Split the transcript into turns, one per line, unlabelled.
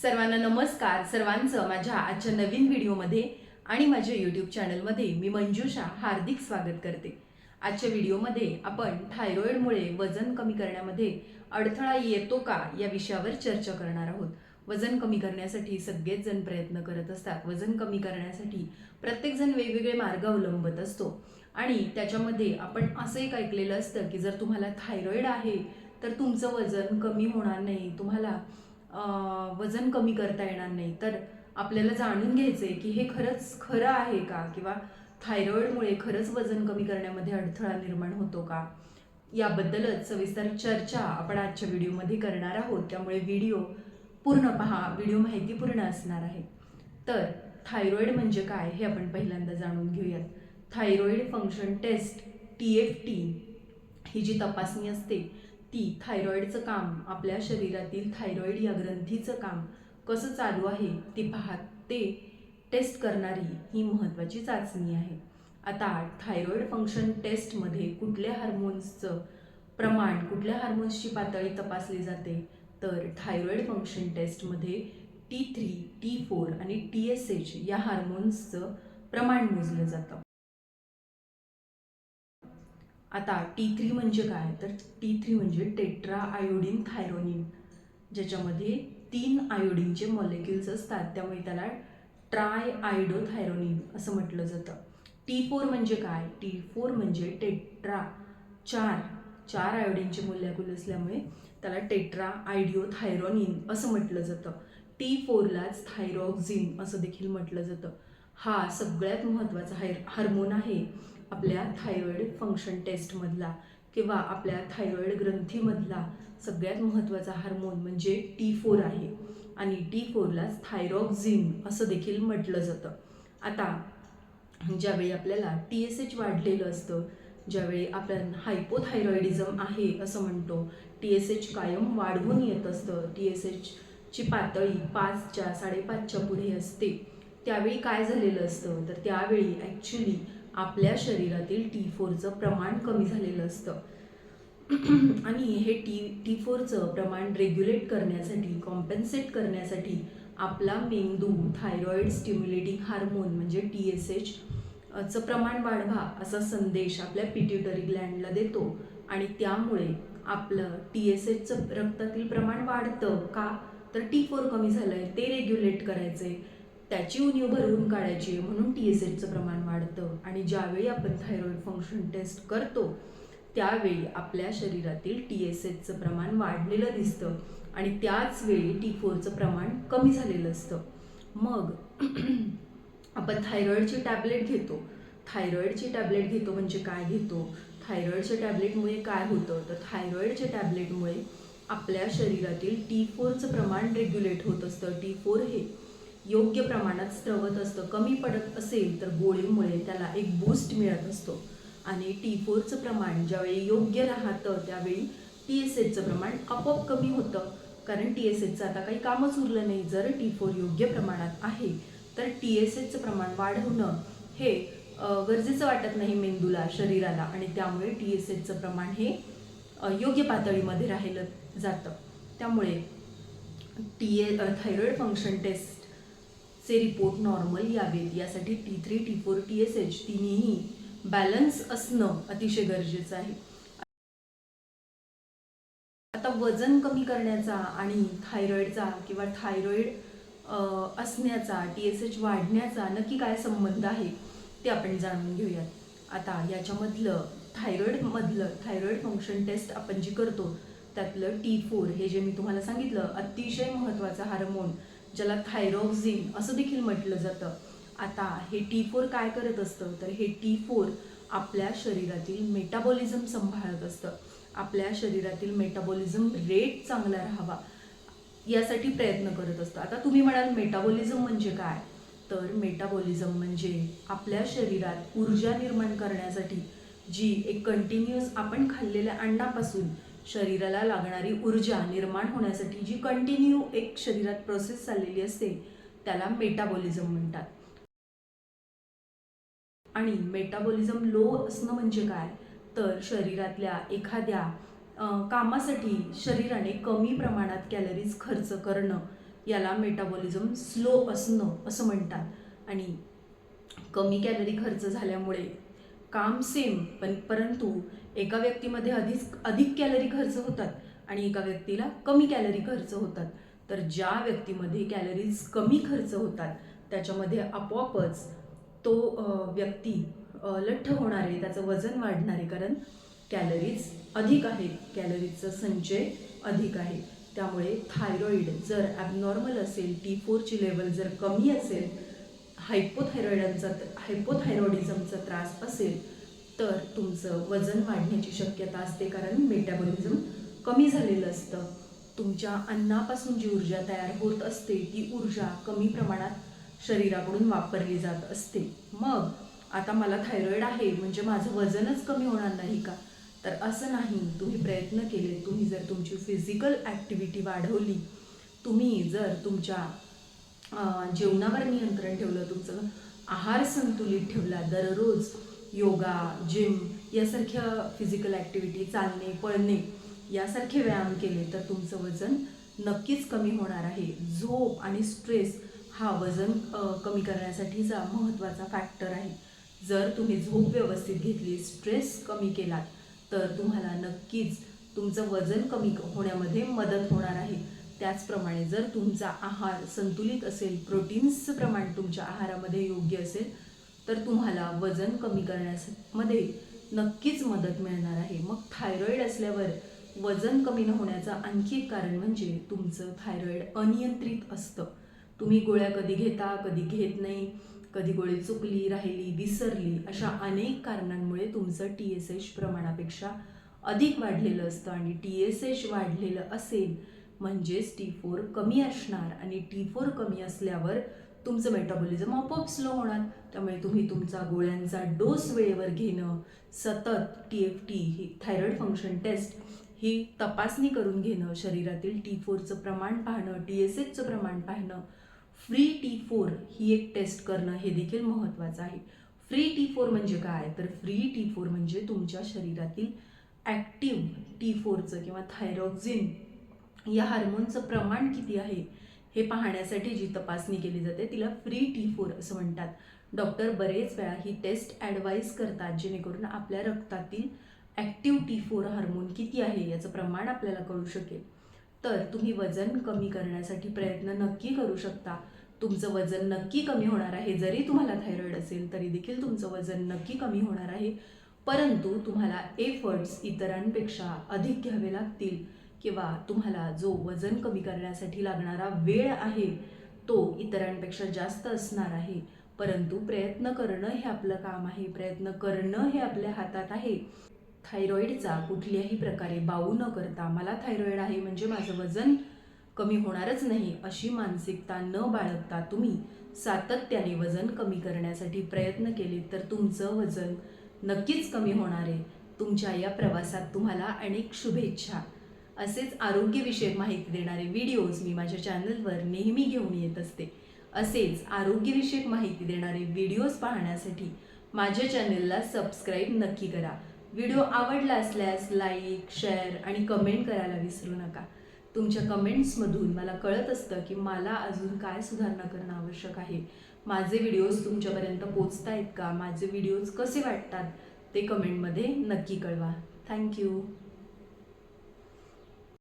सर्वांना नमस्कार. सर्वांचं माझ्या आजच्या नवीन व्हिडिओमध्ये आणि माझ्या यूट्यूब चॅनलमध्ये मी मंजुषा हार्दिक स्वागत करते. आजच्या व्हिडिओमध्ये आपण थायरॉइडमुळे वजन कमी करण्यामध्ये अडथळा येतो का या विषयावर चर्चा करणार आहोत. वजन कमी करण्यासाठी सगळेच जण प्रयत्न करत असतात. वजन कमी करण्यासाठी प्रत्येकजण वेगवेगळे मार्ग अवलंबत असतो आणि त्याच्यामध्ये आपण असं एक ऐकलेलं असतं की जर तुम्हाला थायरॉइड आहे तर तुमचं वजन कमी होणार नाही, तुम्हाला वजन कमी करता येणार नाही. तर आपल्याला जाणून घ्यायचं आहे की हे खरंच खरं आहे का, किंवा थायरॉइडमुळे खरंच वजन कमी करण्यामध्ये अडथळा निर्माण होतो का, याबद्दलच सविस्तर चर्चा आपण आजच्या व्हिडिओमध्ये करणार आहोत. त्यामुळे व्हिडिओ पूर्ण पहा, व्हिडिओ माहितीपूर्ण असणार आहे. तर थायरॉइड म्हणजे काय हे आपण पहिल्यांदा जाणून घेऊयात. थायरॉइड फंक्शन टेस्ट TFT ही जी तपासणी असते ती थायरॉइडचं काम, आपल्या शरीरातील थायरॉइड या ग्रंथीचं काम कसं चालू आहे ते ते टेस्ट करणारी ही महत्त्वाची चाचणी आहे. आता थायरॉइड फंक्शन टेस्टमध्ये कुठल्या हार्मोन्सचं प्रमाण, कुठल्या हार्मोन्सची पातळी तपासली जाते, तर थायरॉइड फंक्शन टेस्टमध्ये T3, T4 आणि TSH या हार्मोन्सचं प्रमाण मोजलं जातं. आता T3 म्हणजे काय, तर T3 म्हणजे टेट्रा आयोडीन थायरोनिन, ज्याच्यामध्ये 3 आयोडीनचे मॉलिक्युल्स असतात, त्यामुळे त्याला ट्राय आयोडोथायरोनिन असं म्हटलं जातं. T4 म्हणजे काय, T4 म्हणजे टेट्रा, चार आयोडीनचे मॉलिक्युल असल्यामुळे त्याला टेट्रा आयोडोथायरोनिन असं म्हटलं जातं. T4लाच थायरॉक्सिन असं देखील म्हटलं जातं. हा सगळ्यात महत्त्वाचा हार्मोन आहे आपल्या थायरॉइड फंक्शन टेस्टमधला, किंवा आपल्या थायरॉइड ग्रंथीमधला सगळ्यात महत्त्वाचा हार्मोन म्हणजे T4 आहे आणि T4लाच थायरॉक्सिन असं देखील म्हटलं जातं. आता ज्यावेळी आपल्याला TSH वाढलेलं असतं, ज्यावेळी आपल्याला हायपोथायरॉइडिझम आहे असं म्हणतो, TSH कायम वाढवून येत असतं, TSHची पातळी 5च्या 5.5च्या पुढे असते, त्यावेळी काय झालेलं असतं, तर त्यावेळी ॲक्च्युली आपल्या शरीरातील T4चं प्रमाण कमी झालेलं असतं आणि हे T4चं प्रमाण रेग्युलेट करण्यासाठी, कॉम्पेन्सेट करण्यासाठी आपला मेंदू थायरॉइड स्टिम्युलेटिंग हार्मोन म्हणजे TSH चं प्रमाण वाढवा असा संदेश आपल्या पिट्युटरी ग्लँडला देतो आणि त्यामुळे आपलं TSHचं रक्तातील प्रमाण वाढतं का, तर T4 कमी झालंय ते रेग्युलेट करायचंय, त्याची उणीव भरून काढायची म्हणून TSHचं प्रमाण वाढतं. आणि ज्यावेळी आपण थायरॉइड फंक्शन टेस्ट करतो त्यावेळी आपल्या शरीरातील TSHचं प्रमाण वाढलेलं दिसतं आणि त्याच वेळी T4चं प्रमाण कमी झालेलं असतं. मग आपण थायरॉइडची टॅबलेट घेतो. थायरॉइडची टॅबलेट घेतो म्हणजे काय घेतो, थायरॉइडच्या टॅबलेटमुळे काय होतं, तर थायरॉइडच्या टॅबलेटमुळे आपल्या शरीरातील T4चं प्रमाण रेग्युलेट होत असतं. T4 हे योग्य प्रमाणात स्त्रवत असतं. कमी पडत असेल तर गोळीमुळे त्याला एक बूस्ट मिळत असतो आणि T4चं प्रमाण ज्यावेळी योग्य राहतं त्यावेळी TSHचं प्रमाण आपोआप कमी होतं, कारण TSHचं आता काही कामच उरलं नाही. जर T4 योग्य प्रमाणात आहे तर TSHचं प्रमाण वाढवणं हे गरजेचं वाटत नाही मेंदूला, शरीराला, आणि त्यामुळे TSHचं प्रमाण हे योग्य पातळीमध्ये राहिलं जातं. त्यामुळे थायरॉइड फंक्शन टेस्टचे रिपोर्ट नॉर्मल यावेत यासाठी T3, T4, TSH तिन्ही बॅलन्स असणं अतिशय गरजेचं आहे. आता वजन कमी करण्याचा आणि थायरॉइडचा किंवा थायरॉइड असण्याचा, TSH वाढण्याचा नक्की काय संबंध आहे ते आपण जाणून घेऊयात. आता याच्यामधलं थायरॉइड फंक्शन टेस्ट आपण जी करतो त्यातलं T4 हे जे मी तुम्हाला सांगितलं अतिशय महत्त्वाचं हार्मोन, ज्याला थायरॉक्सिन असं देखील म्हटलं जातं. आता हे T4 काय करत असतं, तर हे T4 आपल्या शरीरातील मेटाबॉलिझम सांभाळत असतं. आपल्या शरीरातील मेटाबॉलिझम रेट चांगला राहावा यासाठी प्रयत्न करत असतं. आता तुम्ही म्हणाल मेटाबॉलिझम म्हणजे काय, तर मेटाबॉलिझम म्हणजे आपल्या शरीरात ऊर्जा निर्माण करण्यासाठी जी एक कंटिन्युअस आपण खाल्लेल्या अन्नापासून शरीराला लागणारी ऊर्जा निर्माण होण्यासाठी जी कंटिन्यू एक शरीरात प्रोसेस चाललेली असते त्याला मेटाबॉलिझम म्हणतात. आणि मेटाबॉलिझम लो असणं म्हणजे काय, तर शरीरातल्या एखाद्या कामासाठी शरीराने कमी प्रमाणात कॅलरीज खर्च करणं याला मेटाबॉलिझम स्लो असणं असं म्हणतात. आणि कमी कॅलरी खर्च झाल्यामुळे काम सेम परंतु एका व्यक्तीमध्ये अधिक कॅलरी खर्च होतात आणि एका व्यक्तीला कमी कॅलरी खर्च होतात. तर ज्या व्यक्तीमध्ये कॅलरीज कमी खर्च होतात त्याच्यामध्ये आपोआपच तो व्यक्ती लठ्ठ होणार आहे, त्याचं वजन वाढणार आहे, कारण कॅलरीज अधिक आहे, कॅलरीजचा संचय अधिक आहे. त्यामुळे थायरॉईड जर ॲबनॉर्मल असेल, T4ची लेवल जर कमी असेल, हायपोथायरॉइडिझमचा त्रास असेल तर तुमचं वजन वाढण्याची शक्यता असते, कारण मेटाबॉलिझम कमी झालेलं असतं. तुमच्या अन्नापासून जी ऊर्जा तयार होत असते ती ऊर्जा कमी प्रमाणात शरीराकडून वापरली जात असते. मग आता मला थायरॉईड आहे म्हणजे माझं वजनच कमी होणार नाही का? तर असं नाही. तुम्ही प्रयत्न केले, तुम्ही जर तुमची फिजिकल ॲक्टिव्हिटी वाढवली, तुम्ही जर तुमच्या जेवणावर नियंत्रण ठेवलं, तुमचं आहार संतुलित ठेवला, दररोज योगा, जिम यासारख्या फिजिकल ॲक्टिव्हिटी, चालणे, पळणे यासारखे व्यायाम केले तर तुमचं वजन नक्कीच कमी होणार आहे. झोप आणि स्ट्रेस हा वजन कमी करण्यासाठीचा महत्त्वाचा फॅक्टर आहे. जर तुम्ही झोप व्यवस्थित घेतली, स्ट्रेस कमी केलात तर तुम्हाला नक्कीच तुमचं वजन कमी होण्यामध्ये मदत होणार आहे. त्याचप्रमाणे जर तुमचा आहार संतुलित असेल, प्रोटीन्सचं प्रमाण तुमच्या आहारामध्ये योग्य असेल तर तुम्हाला वजन कमी करण्यामध्ये नक्कीच मदत मिळणार आहे. मग थायरॉईड असल्यावर वजन कमी न होण्याचं आणखी एक कारण म्हणजे तुमचं थायरॉईड अनियंत्रित असतं. तुम्ही गोळ्या कधी घेता, कधी घेत नाही, कधी गोळी चुकली, राहिली, विसरली, अशा अनेक कारणांमुळे तुमचं TSH प्रमाणापेक्षा अधिक वाढलेलं असतं. आणि TSH वाढलेलं असेल म्हणजेच T4 कमी असणार आणि T4 कमी असल्यावर तुमचं मेटाबॉलिझम आपोआप स्लो होणार. त्यामुळे तुम्ही तुमचा गोळ्यांचा डोस वेळेवर घेणं, सतत TFT ही थायरॉईड फंक्शन टेस्ट ही तपासणी करून घेणं, शरीरातील T4चं प्रमाण पाहणं, TSHचं प्रमाण पाहणं, फ्री T4 ही एक टेस्ट करणं हे देखील महत्त्वाचं आहे. फ्री T4 म्हणजे काय? तर फ्री T4 म्हणजे तुमच्या शरीरातील ॲक्टिव्ह T4चं किंवा थायरॉक्झिन या हार्मोनचं प्रमाण किती आहे हे पाहण्यासाठी जी तपासणी केली जाते तिला फ्री T4 असं म्हणतात. डॉक्टर बरेच वेळा ही टेस्ट ॲडवाईज करतात जेणेकरून आपल्या रक्तातील ॲक्टिव्ह T4 हार्मोन किती आहे याचं प्रमाण आपल्याला कळू शकेल. तर तुम्ही वजन कमी करण्यासाठी प्रयत्न नक्की करू शकता. तुमचं वजन नक्की कमी होणार आहे. जरी तुम्हाला थायरॉईड असेल तरी देखील तुमचं वजन नक्की कमी होणार आहे. परंतु तुम्हाला एफर्ट्स इतरांपेक्षा अधिक घ्यावे लागतील किंवा तुम्हाला जो वजन कमी करण्यासाठी लागणारा वेळ आहे तो इतरांपेक्षा जास्त असणार आहे. परंतु प्रयत्न करणं हे आपलं काम आहे, प्रयत्न करणं हे आपल्या हातात आहे. थायरॉईडचा कुठल्याही प्रकारे बाऊ न करता मला थायरॉईड आहे म्हणजे माझं वजन कमी होणारच नाही अशी मानसिकता न बाळगता तुम्ही सातत्याने वजन कमी करण्यासाठी प्रयत्न केले तर तुमचं वजन नक्कीच कमी होणार आहे. तुमच्या या प्रवासात तुम्हाला अनेक शुभेच्छा. असेच आरोग्यविषयक माहिती देणारे व्हिडिओज मी माझ्या चॅनलवर नेहमी घेऊन येत असते. असेच आरोग्यविषयक माहिती देणारे व्हिडिओज पाहण्यासाठी माझ्या चॅनलला सबस्क्राईब नक्की करा. व्हिडिओ आवडला असल्यास लाईक, शेअर आणि कमेंट करायला विसरू नका. तुमच्या कमेंट्समधून मला कळत असतं की मला अजून काय सुधारणा करणं आवश्यक आहे. माझे व्हिडिओज तुमच्यापर्यंत पोचत आहेत का? माझे व्हिडिओज कसे वाटतात ते कमेंटमध्ये नक्की कळवा. थँक्यू.